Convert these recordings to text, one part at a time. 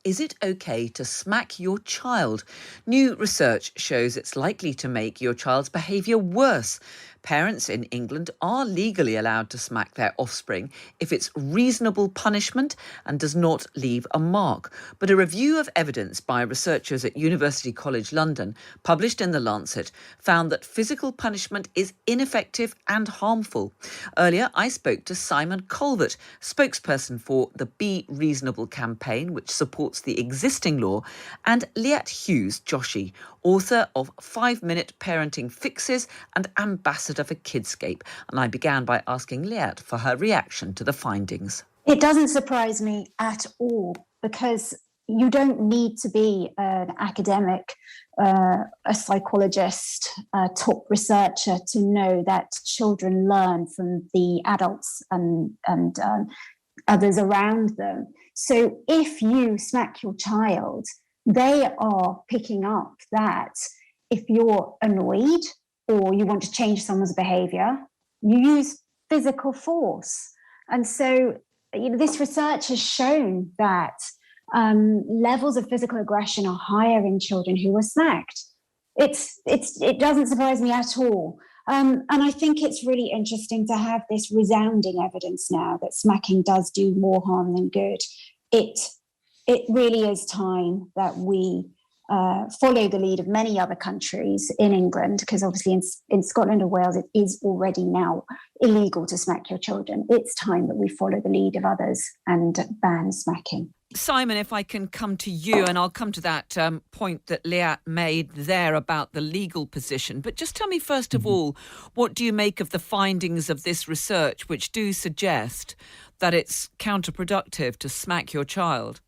Is it okay to smack your child? New research shows it's likely to make your child's behaviour worse. Parents in England are legally allowed to smack their offspring if it's reasonable punishment and does not leave a mark. But a review of evidence by researchers at University College London, published in The Lancet, found that physical punishment is ineffective and harmful. Earlier, I spoke to Simon Calvert, spokesperson for the Be Reasonable campaign, which supports the existing law, and Liat Hughes Joshi, author of 5-Minute Parenting Fixes and ambassador for Kidscape. And I began by asking Liat for her reaction to the findings. It doesn't surprise me at all, because you don't need to be an academic, a psychologist, a top researcher to know that children learn from the adults and others around them. So if you smack your child, they are picking up that if you're annoyed or you want to change someone's behaviour, you use physical force. And so this research has shown that levels of physical aggression are higher in children who are smacked. It doesn't surprise me at all. And I think it's really interesting to have this resounding evidence now that smacking does do more harm than good. It really is time that we follow the lead of many other countries in England, because obviously in Scotland and Wales it is already now illegal to smack your children. It's time that we follow the lead of others and ban smacking. Simon, if I can come to you, and I'll come to that point that Liat made there about the legal position. But just tell me, first of all, what do you make of the findings of this research, which do suggest that it's counterproductive to smack your child?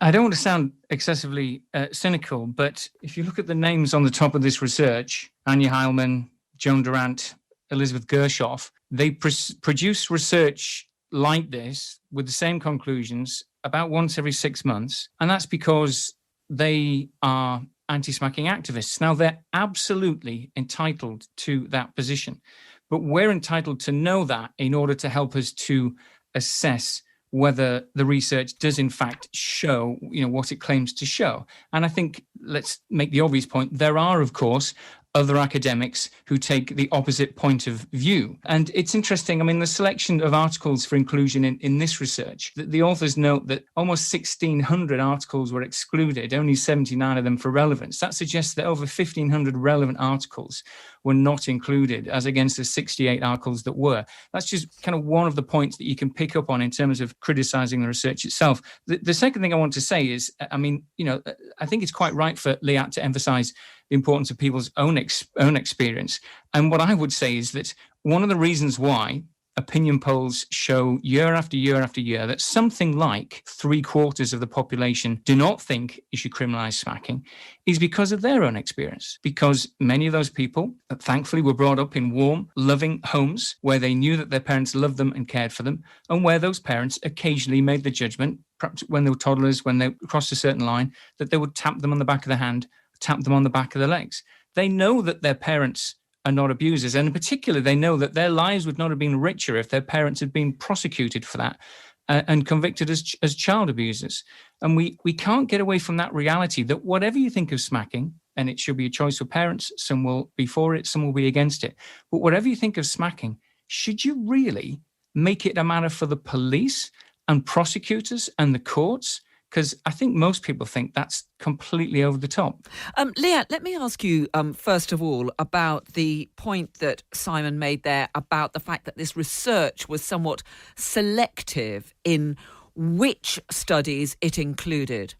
I don't want to sound excessively cynical, but if you look at the names on the top of this research, Anya Heilman, Joan Durant, Elizabeth Gershoff, they produce research like this with the same conclusions about once every 6 months. And that's because they are anti-smacking activists. Now, they're absolutely entitled to that position, but we're entitled to know that in order to help us to assess whether the research does in fact show, what it claims to show. And I think, let's make the obvious point, there are, of course, other academics who take the opposite point of view. And it's interesting, the selection of articles for inclusion in this research, the authors note that almost 1,600 articles were excluded, only 79 of them for relevance. That suggests that over 1,500 relevant articles were not included, as against the 68 articles that were. That's just kind of one of the points that you can pick up on in terms of criticising the research itself. The second thing I want to say is, I think it's quite right for Liat to emphasise the importance of people's own experience. And what I would say is that one of the reasons why opinion polls show year after year after year that something like 3/4 of the population do not think you should criminalise smacking is because of their own experience. Because many of those people, thankfully, were brought up in warm, loving homes where they knew that their parents loved them and cared for them, and where those parents occasionally made the judgment, perhaps when they were toddlers, when they crossed a certain line, that they would tap them on the back of the hand, tap them on the back of the legs. They know that their parents are not abusers, and in particular, they know that their lives would not have been richer if their parents had been prosecuted for that and convicted as child abusers. And we can't get away from that reality that whatever you think of smacking, and it should be a choice for parents, some will be for it, some will be against it, but whatever you think of smacking, should you really make it a matter for the police and prosecutors and the courts? Because I think most people think that's completely over the top. Liat, let me ask you, first of all, about the point that Simon made there about the fact that this research was somewhat selective in which studies it included.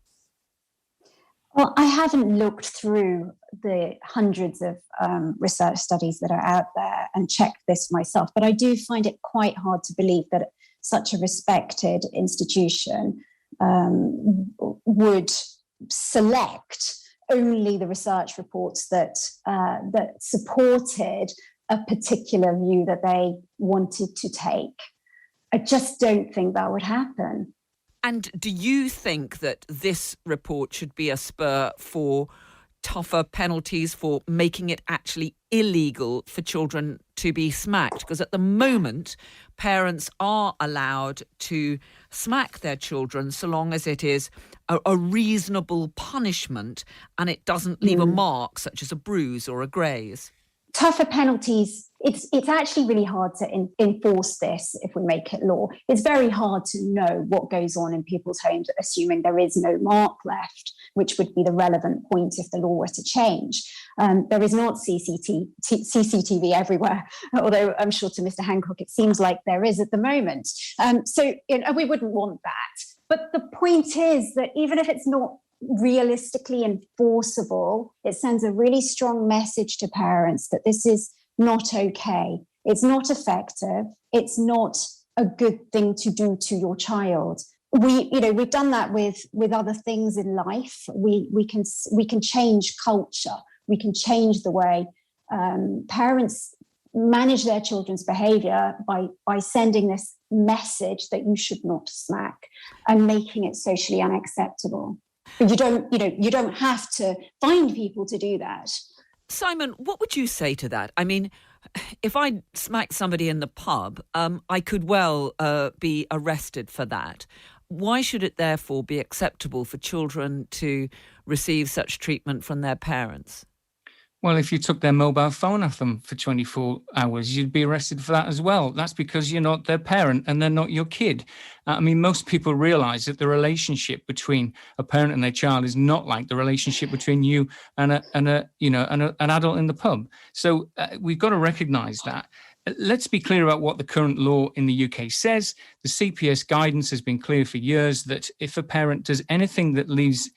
Well, I haven't looked through the hundreds of research studies that are out there and checked this myself, but I do find it quite hard to believe that such a respected institution would select only the research reports that supported a particular view that they wanted to take. I just don't think that would happen. And do you think that this report should be a spur for tougher penalties for making it actually illegal for children to be smacked? Because at the moment, parents are allowed to smack their children so long as it is a reasonable punishment and it doesn't leave a mark such as a bruise or a graze? Tougher penalties. It's actually really hard to enforce this if we make it law. It's very hard to know what goes on in people's homes, assuming there is no mark left, which would be the relevant point if the law were to change. There is not CCTV everywhere, although I'm sure to Mr. Hancock it seems like there is at the moment. So we wouldn't want that. But the point is that even if it's not realistically enforceable, it sends a really strong message to parents that this is not okay. It's not effective. It's not a good thing to do to your child. We've done that with other things in life. We can change culture. We can change the way parents manage their children's behavior by sending this message that you should not smack and making it socially unacceptable. But you don't have to find people to do that. Simon, what would you say to that? I mean, if I smacked somebody in the pub, I could well be arrested for that. Why should it therefore be acceptable for children to receive such treatment from their parents? Well, if you took their mobile phone off them for 24 hours, you'd be arrested for that as well. That's because you're not their parent and they're not your kid. I mean, most people realize that the relationship between a parent and their child is not like the relationship between you and an adult in the pub. So we've got to recognize that. Let's be clear about what the current law in the UK says. The CPS guidance has been clear for years that if a parent does anything that leaves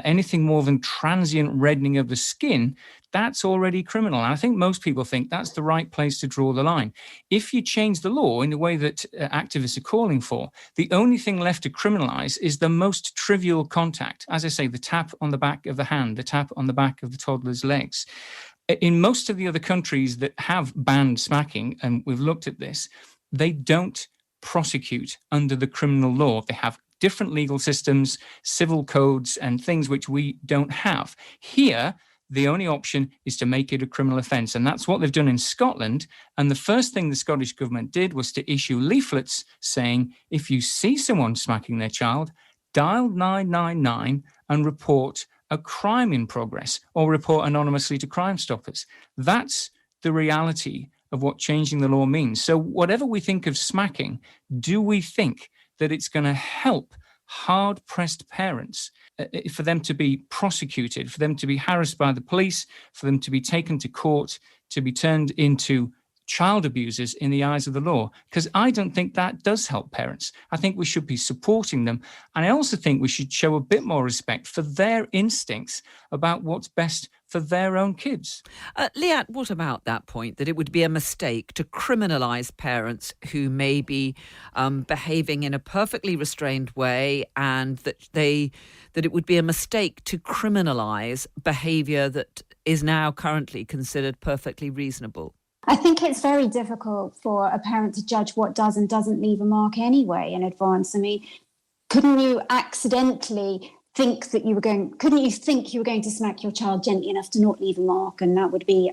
anything more than transient reddening of the skin, that's already criminal. And I think most people think that's the right place to draw the line. If you change the law in the way that activists are calling for, the only thing left to criminalize is the most trivial contact. As I say, the tap on the back of the hand, the tap on the back of the toddler's legs. In most of the other countries that have banned smacking, and we've looked at this, they don't prosecute under the criminal law. They have different legal systems, civil codes, and things which we don't have. Here, the only option is to make it a criminal offence. And that's what they've done in Scotland. And the first thing the Scottish government did was to issue leaflets saying, if you see someone smacking their child, dial 999 and report a crime in progress or report anonymously to Crime Stoppers. That's the reality of what changing the law means. So whatever we think of smacking, do we think that it's going to help hard-pressed parents for them to be prosecuted, for them to be harassed by the police, for them to be taken to court, to be turned into child abusers in the eyes of the law? Because I don't think that does help parents. I think we should be supporting them. And I also think we should show a bit more respect for their instincts about what's best for their own kids. Liat, what about that point, that it would be a mistake to criminalise parents who may be behaving in a perfectly restrained way, and that it would be a mistake to criminalise behaviour that is now currently considered perfectly reasonable? I think it's very difficult for a parent to judge what does and doesn't leave a mark anyway in advance. I mean, couldn't you think you were going to smack your child gently enough to not leave a mark, and that would be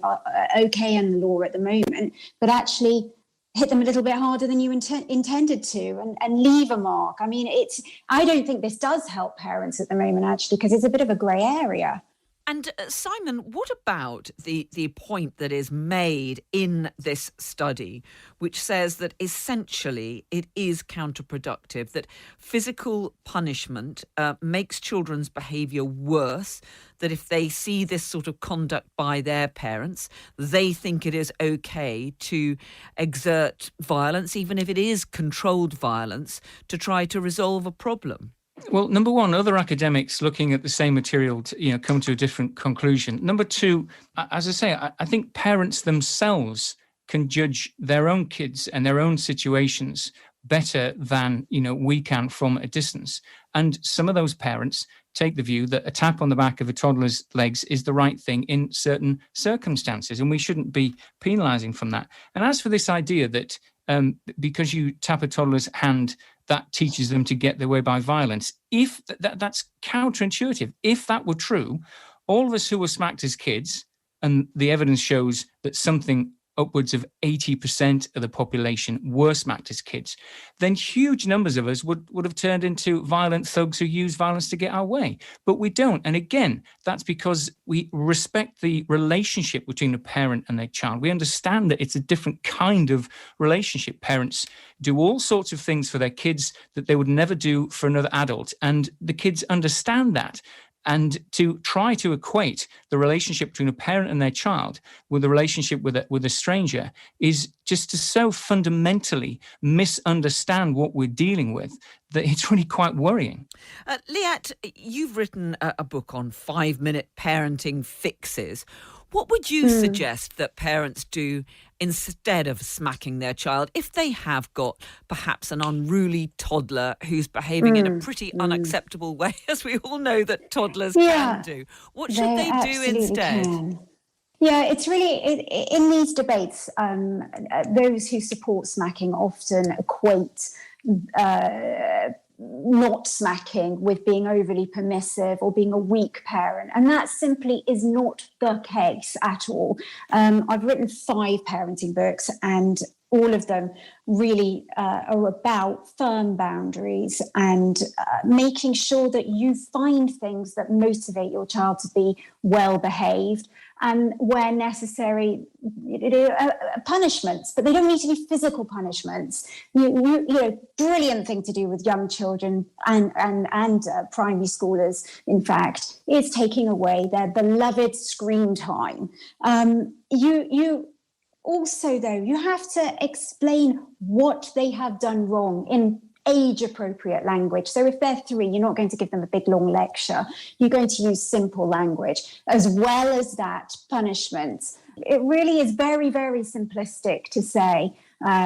okay in the law at the moment, but actually hit them a little bit harder than you intended to and leave a mark? I mean, I don't think this does help parents at the moment, actually, because it's a bit of a grey area. And Simon, what about the point that is made in this study, which says that essentially it is counterproductive, that physical punishment makes children's behaviour worse, that if they see this sort of conduct by their parents, they think it is okay to exert violence, even if it is controlled violence, to try to resolve a problem? Well, number one, other academics looking at the same material come to a different conclusion. Number two, as I say, I think parents themselves can judge their own kids and their own situations better than we can from a distance. And some of those parents take the view that a tap on the back of a toddler's legs is the right thing in certain circumstances, and we shouldn't be penalising from that. And as for this idea that because you tap a toddler's hand, that teaches them to get their way by violence, if that's counterintuitive. If that were true, all of us who were smacked as kids, and the evidence shows that something upwards of 80% of the population were smacked as kids, then huge numbers of us would have turned into violent thugs who use violence to get our way. But we don't. And again, that's because we respect the relationship between a parent and their child. We understand that it's a different kind of relationship. Parents do all sorts of things for their kids that they would never do for another adult. And the kids understand that. And to try to equate the relationship between a parent and their child with the relationship with a stranger is just to so fundamentally misunderstand what we're dealing with that it's really quite worrying. Liat, you've written a book on 5-minute parenting fixes. What would you suggest that parents do instead of smacking their child if they have got perhaps an unruly toddler who's behaving in a pretty unacceptable way, as we all know that toddlers can do? What should they do instead? Yeah, it's really, in these debates, those who support smacking often equate not smacking with being overly permissive or being a weak parent. And that simply is not the case at all. I've written 5 parenting books, and all of them really are about firm boundaries and making sure that you find things that motivate your child to be well behaved, and where necessary, punishments, but they don't need to be physical punishments. Brilliant thing to do with young children and primary schoolers, in fact, is taking away their beloved screen time. You also, though, you have to explain what they have done wrong in age-appropriate language. So if they're 3, you're not going to give them a big, long lecture. You're going to use simple language, as well as that, punishments. It really is very, very simplistic to say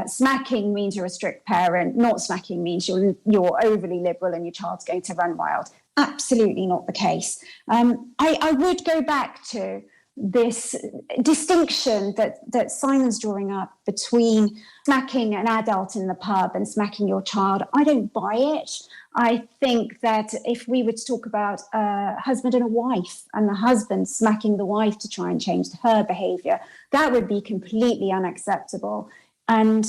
smacking means you're a strict parent, not smacking means you're overly liberal and your child's going to run wild. Absolutely not the case. I would go back to this distinction that Simon's drawing up between smacking an adult in the pub and smacking your child. I don't buy it. I think that if we were to talk about a husband and a wife, and the husband smacking the wife to try and change her behaviour, that would be completely unacceptable. And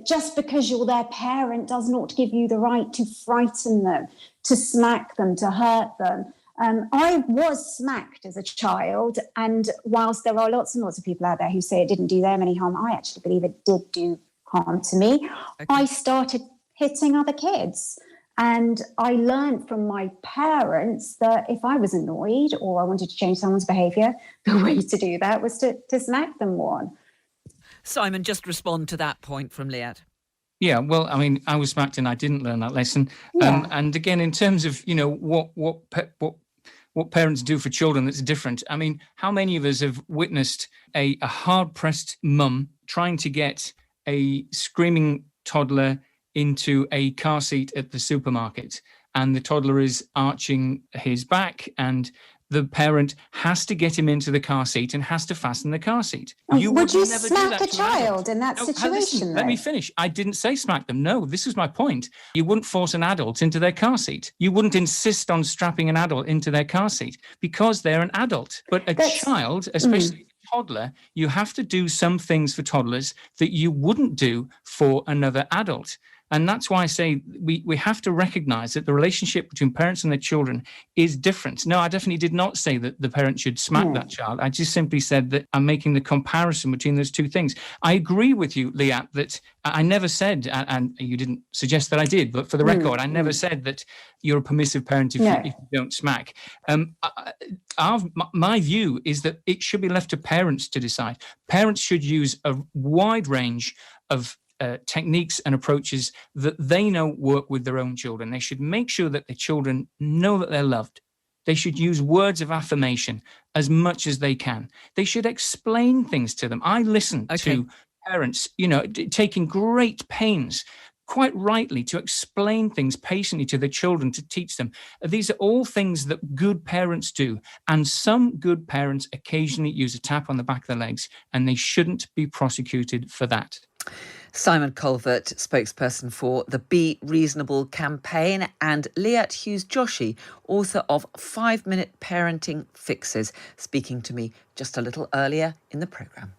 just because you're their parent does not give you the right to frighten them, to smack them, to hurt them. I was smacked as a child, and whilst there are lots and lots of people out there who say it didn't do them any harm, I actually believe it did do harm to me. Okay. I started hitting other kids, and I learned from my parents that if I was annoyed or I wanted to change someone's behaviour, the way to do that was to smack them one. Simon, just respond to that point from Liat. Yeah, well, I mean, I was smacked and I didn't learn that lesson. Yeah. And again, in terms of, what parents do for children that's different. I mean, how many of us have witnessed a hard-pressed mum trying to get a screaming toddler into a car seat at the supermarket, and the toddler is arching his back, and the parent has to get him into the car seat and has to fasten the car seat. Would you smack a child in that situation? Listen, let me finish. I didn't say smack them. No, this was my point. You wouldn't force an adult into their car seat. You wouldn't insist on strapping an adult into their car seat because they're an adult. But child, especially a toddler, you have to do some things for toddlers that you wouldn't do for another adult. And that's why I say we have to recognize that the relationship between parents and their children is different. No, I definitely did not say that the parent should smack that child. I just simply said that I'm making the comparison between those two things. I agree with you, Liat, that I never said, and you didn't suggest that I did, but for the record, I never said that you're a permissive parent if you don't smack. My view is that it should be left to parents to decide. Parents should use a wide range of techniques and approaches that they know work with their own children. They should make sure that their children know that they're loved. They should use words of affirmation as much as they can. They should explain things to them. I listen to parents, taking great pains, quite rightly, to explain things patiently to their children, to teach them. These are all things that good parents do. And some good parents occasionally use a tap on the back of their legs, and they shouldn't be prosecuted for that. Simon Calvert, spokesperson for the Be Reasonable campaign, and Liat Hughes Joshi, author of 5-Minute Parenting Fixes, speaking to me just a little earlier in the programme.